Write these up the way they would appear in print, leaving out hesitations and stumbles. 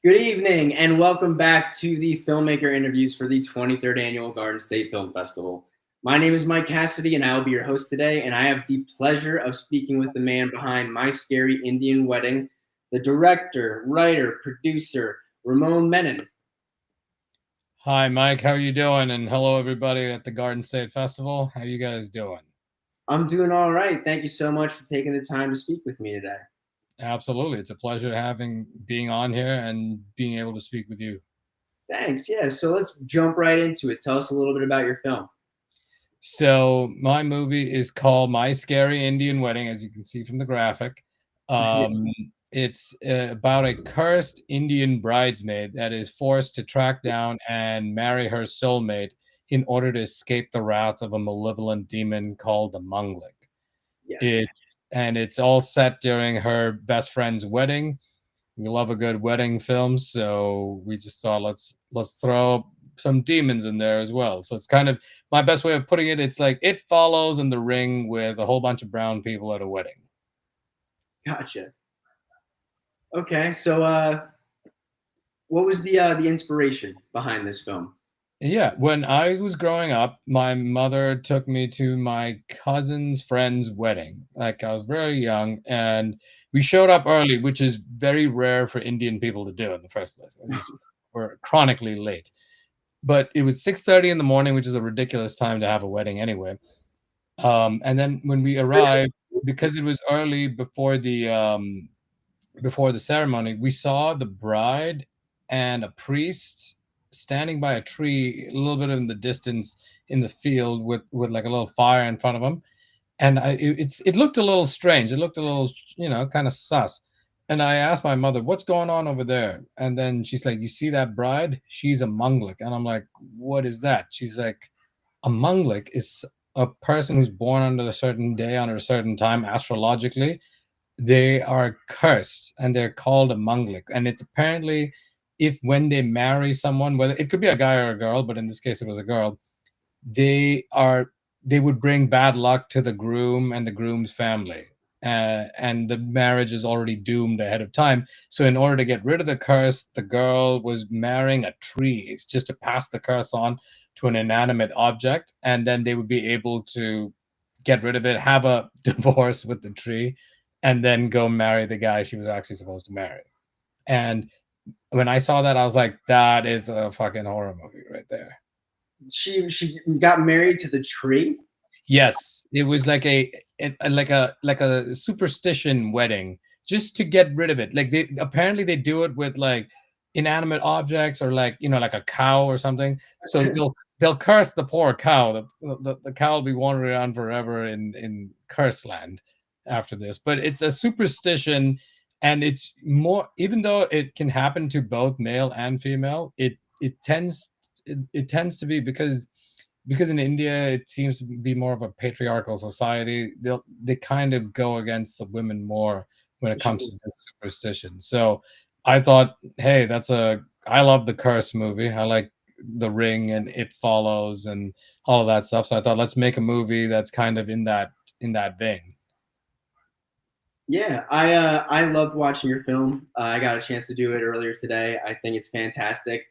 Good evening, and welcome back to the Filmmaker interviews for the 23rd Annual Garden State Film Festival. My name is Mike Cassidy, and I will be your host today, and I have the pleasure of speaking with the man behind My Scary Indian Wedding, the director, writer, producer, Ramon Menon. Hi, Mike. How are you doing? And hello, everybody at the Garden State Festival. How you guys doing? I'm doing all right. Thank you so much for taking the time to speak with me today. Absolutely. It's a pleasure being on here and being able to speak with you. Thanks. Yeah, so let's jump right into it. Tell us a little bit about your film. So my movie is called My Scary Indian Wedding, as you can see from the graphic. Um, it's about a cursed Indian bridesmaid that is forced to track down and marry her soulmate in order to escape the wrath of a malevolent demon called the Munglik. Yes. It and it's all set during her best friend's wedding. We love a good wedding film, so we just thought let's throw some demons in there as well. So it's kind of my best way of putting it. It's like It Follows in The Ring with a whole bunch of brown people at a wedding. Gotcha. Okay, so what was the inspiration behind this film? Yeah, when I was growing up, my mother took me to my cousin's friend's wedding. Like I was very young, and we showed up early, which is very rare for Indian people to do in the first place. We're chronically late. But it was 6:30 in the morning, which is a ridiculous time to have a wedding anyway. And then when we arrived, because it was early before the ceremony, we saw the bride and a priest standing by a tree a little bit in the distance in the field with like a little fire in front of them. And it looked a little strange. It looked a little, kind of sus. And I asked my mother, "What's going on over there?" And then she's like, "You see that bride? She's a Munglik." And I'm like, "What is that?" She's like, "A Munglik is a person who's born under a certain day, under a certain time, astrologically. They are cursed and they're called a Munglik. And it's apparently if when they marry someone, whether it could be a guy or a girl, but in this case it was a girl, they are they would bring bad luck to the groom and the groom's family. And the marriage is already doomed ahead of time. So in order to get rid of the curse, the girl was marrying a tree. It's just to pass the curse on to an inanimate object, and then they would be able to get rid of it, have a divorce with the tree, and then go marry the guy she was actually supposed to marry. And when I saw that, I was like, that is a fucking horror movie right there. She got married to the tree. Yes, it was like a superstition wedding just to get rid of it. Like they apparently they do it with like inanimate objects or like like a cow or something. So they'll curse the poor cow. The cow will be wandering around forever in curse land after this. But it's a superstition, and it's more, even though it can happen to both male and female. It tends to be because in India it seems to be more of a patriarchal society. They kind of go against the women more when it comes to this superstition. So I thought, hey, I love the Curse movie. I like The Ring and It Follows and all of that stuff. So I thought, let's make a movie that's kind of in that vein. Yeah, I loved watching your film. I got a chance to do it earlier today. I think it's fantastic.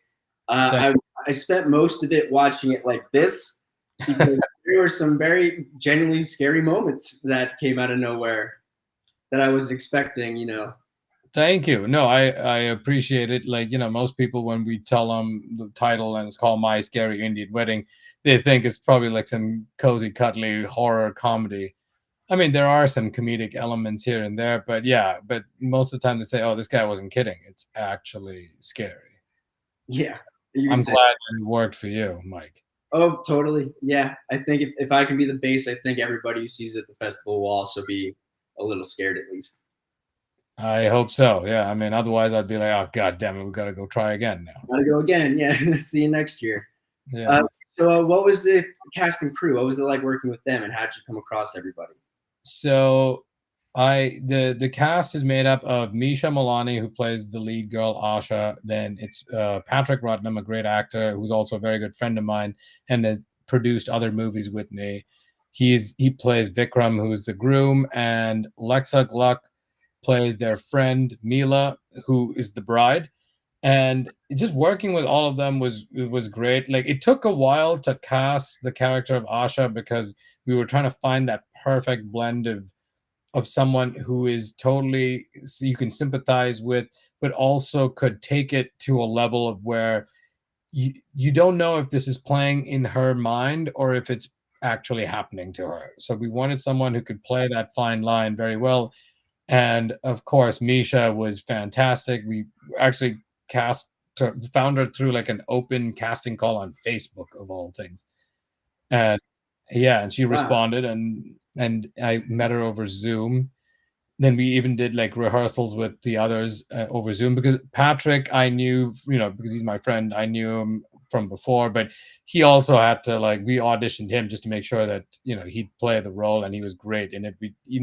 Thank I spent most of it watching it like this because there were some very genuinely scary moments that came out of nowhere that I wasn't expecting. Thank you. No, I appreciate it. Like, most people, when we tell them the title and it's called My Scary Indian Wedding, they think it's probably like some cozy, cuddly horror comedy. I mean, there are some comedic elements here and there, but yeah, but most of the time they say, "Oh, this guy wasn't kidding. It's actually scary." Yeah, you could I'm say. glad it worked for you, Mike. Oh, totally. Yeah, I think if I can be the base, I think everybody who sees it at the festival will also be a little scared at least. I hope so. Yeah, I mean, otherwise I'd be like, "Oh, god damn it, we got to go try again now." Gotta go again. Yeah, see you next year. Yeah. So, what was the cast and crew? What was it like working with them, and how did you come across everybody? So the cast is made up of Misha Malani, who plays the lead girl Asha. Then it's Patrick Rutnam, a great actor who's also a very good friend of mine and has produced other movies with me. He plays Vikram, who's the groom, and Lexa Gluck plays their friend Mila, who is the bride. and just working with all of them was great. Like, it took a while to cast the character of Asha because we were trying to find that perfect blend of someone who is totally you can sympathize with, but also could take it to a level of where you don't know if this is playing in her mind or if it's actually happening to her. So we wanted someone who could play that fine line very well. And of course, Misha was fantastic. We actually cast found her through like an open casting call on Facebook of all things. And yeah, and she Wow. responded, and I met her over Zoom. Then we even did like rehearsals with the others over Zoom because Patrick, I knew, because he's my friend, I knew him from before, but he also had to like we auditioned him just to make sure that he'd play the role, and he was great. And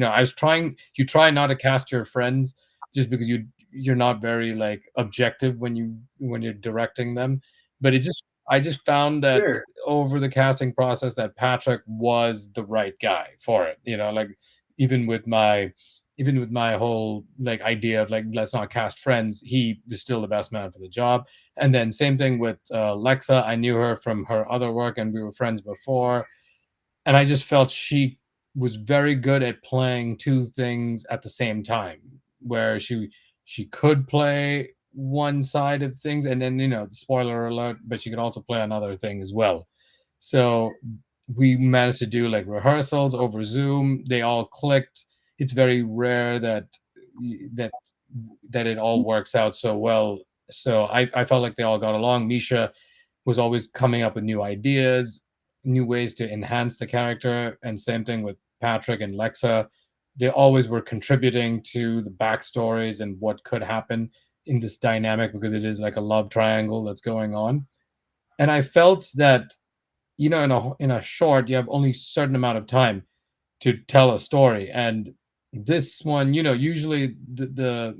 I was trying. You try not to cast your friends just because you're not very like objective when you're directing them, but I just found that Sure. over the casting process that Patrick was the right guy for it. Like even with my even with my whole like idea of like let's not cast friends, he was still the best man for the job. And then same thing with Lexa. I knew her from her other work, and we were friends before. And I just felt she was very good at playing two things at the same time, where she could play one side of things, and then spoiler alert, but she could also play another thing as well. So we managed to do like rehearsals over Zoom. They all clicked. It's very rare that that it all works out so well. So I felt like they all got along. Misha was always coming up with new ideas, new ways to enhance the character, and same thing with Patrick and Lexa. They always were contributing to the backstories and what could happen in this dynamic because it is like a love triangle that's going on. And I felt that in a short, you have only a certain amount of time to tell a story. And this one, usually the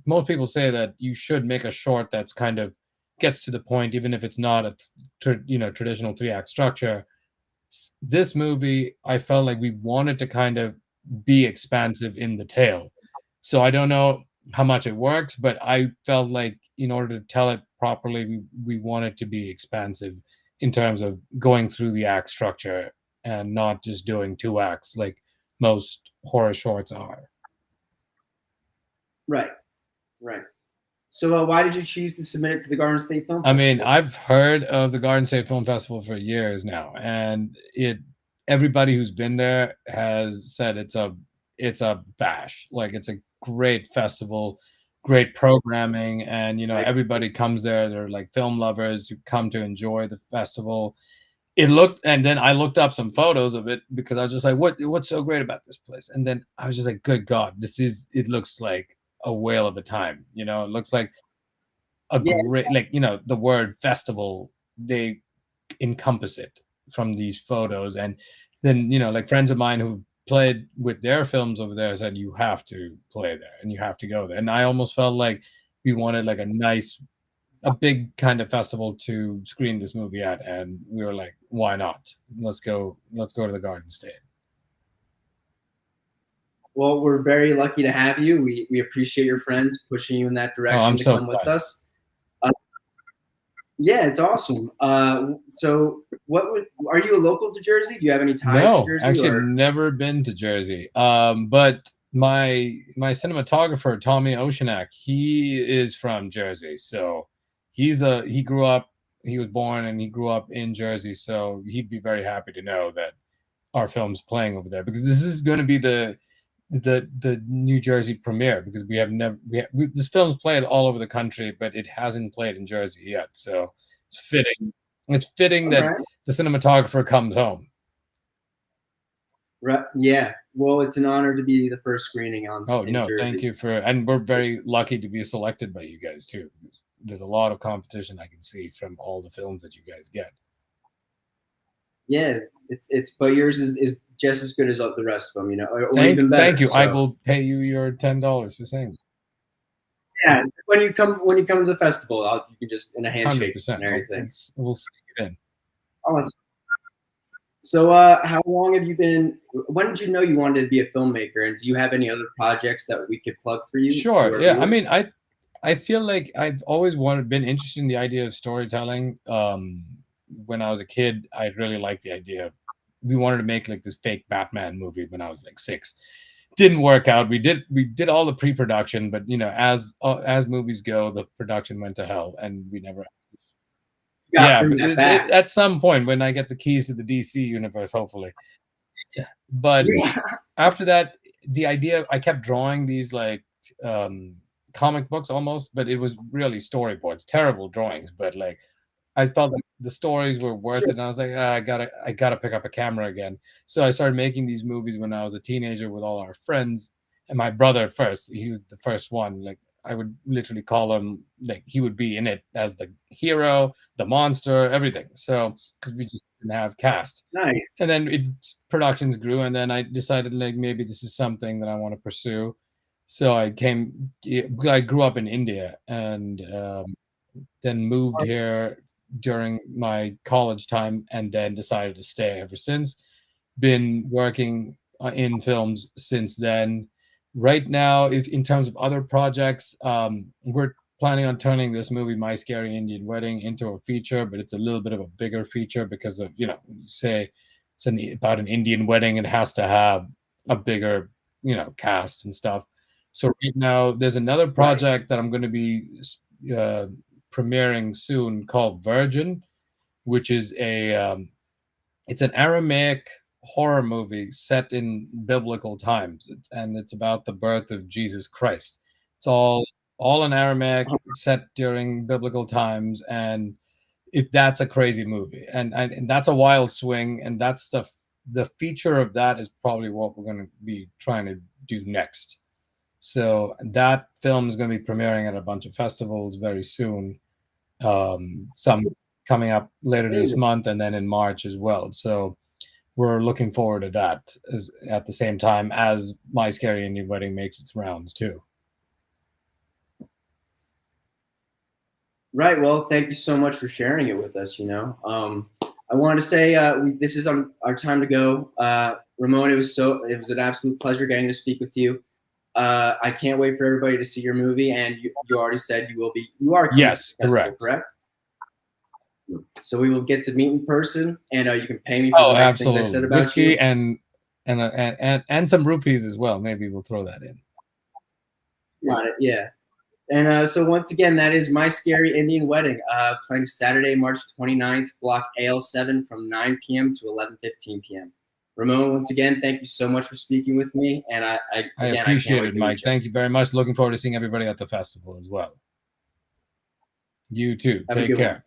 most people say that you should make a short that's kind of gets to the point, even if it's not a traditional 3 act structure. This movie, I felt like we wanted to kind of be expansive in the tale. So I don't know how much it works, but I felt like in order to tell it properly, we wanted to be expansive in terms of going through the act structure and not just doing 2 acts like most horror shorts are. Right. Right. So why did you choose to submit it to the Garden State Film I mean, Festival? I've heard of the Garden State Film Festival for years now, and everybody who's been there has said it's a bash. Like, it's a great festival, great programming, and Right. everybody comes there. They're like film lovers who come to enjoy the festival. It looked, and then I looked up some photos of it because I was just like, what's so great about this place? And then I was just like, good God, it looks like a whale of a time. It looks like a Yeah. great, like, the word festival, they encompass it from these photos. And then like friends of mine who played with their films over there said you have to play there and you have to go there. And I almost felt like we wanted like a big kind of festival to screen this movie at, and we were like, why not? Let's go to the Garden State. Well, we're very lucky to have you. We appreciate your friends pushing you in that Oh, direction I'm to so come with glad. us. Yeah, it's awesome. So are you a local to Jersey? Do you have any ties to No, Jersey actually, I've or? never been to Jersey. But my cinematographer, Tommy Oceanak, he is from Jersey. So he grew up, he was born and he grew up in Jersey. So he'd be very happy to know that our film's playing over there, because this is going to be the New Jersey premiere, because we have never this film's played all over the country, but it hasn't played in Jersey yet. So it's fitting. It's fitting All that right. the cinematographer comes home. Right. Yeah. Well, it's an honor to be the first screening Oh, in no, thank Jersey. you and we're very lucky to be selected by you guys too. There's a lot of competition I can see from all the films that you guys get. Yeah, but yours is just as good as the rest of them, or even Thank better. you. I So will pay you your $10 for saying yeah, when you come to the festival, you can just in a handshake and 100%. everything. We'll stick it in. Awesome. So how long have you been? When did you know you wanted to be a filmmaker, and do you have any other projects that we could plug for you to Sure. our Yeah. I mean, viewers? I feel like I've always been interested in the idea of storytelling. When I was a kid, I really liked the idea. We wanted to make like this fake Batman movie when I was like 6. Didn't work out. We did all the pre-production, but as movies go, the production went to hell, and we never. You gotta Yeah, bring but that back. at some point when I get the keys to the DC universe, hopefully. But Yeah. after that, the idea I kept drawing these like um, comic books almost, but it was really storyboards, terrible drawings. But like I felt like the stories were worth Sure. it, and I was like, I gotta pick up a camera again. So I started making these movies when I was a teenager with all our friends, and my brother first. He was the first one. Like I would literally call him, like he would be in it as the hero, the monster, everything. So because we just didn't have cast, Nice. and then productions grew, and then I decided like maybe this is something that I want to pursue. So I grew up in India, and then moved here during my college time, and then decided to stay ever since. Been working in films since then. Right now, if in terms of other projects, we're planning on turning this movie My Scary Indian Wedding into a feature, but it's a little bit of a bigger feature because of, say about an Indian wedding, it has to have a bigger, cast and stuff. So right now there's another Right. project that I'm going to be uh, premiering soon called Virgin, which is it's an Aramaic horror movie set in biblical times, and it's about the birth of Jesus Christ. It's all in Aramaic, set during biblical times, and that's a crazy movie, and that's a wild swing, and that's the feature of that is probably what we're going to be trying to do next. So that film is going to be premiering at a bunch of festivals very soon. Some coming up later this Amazing. month, and then in March as well. So we're looking forward to that at the same time as My Scary Indian Wedding makes its rounds too. Right. Well, thank you so much for sharing it with us. I wanted to say this is our time to go. Ramon, it was an absolute pleasure getting to speak with you. I can't wait for everybody to see your movie, and you already said you are coming to Yes, the festival, correct. correct? So we will get to meet in person, and you can pay me for the Oh, nice things I said absolutely. about you. Whiskey and some rupees as well. Maybe we'll throw that in. Got it. Yeah. And so once again, that is My Scary Indian Wedding, playing Saturday, March 29th, block AL7 from 9 p.m. to 11:15 p.m. Ramon, once again, thank you so much for speaking with me. And I I can't appreciate wait it, to meet Mike. you. Thank you very much. Looking forward to seeing everybody at the festival as well. You too. Have a Take good one. care.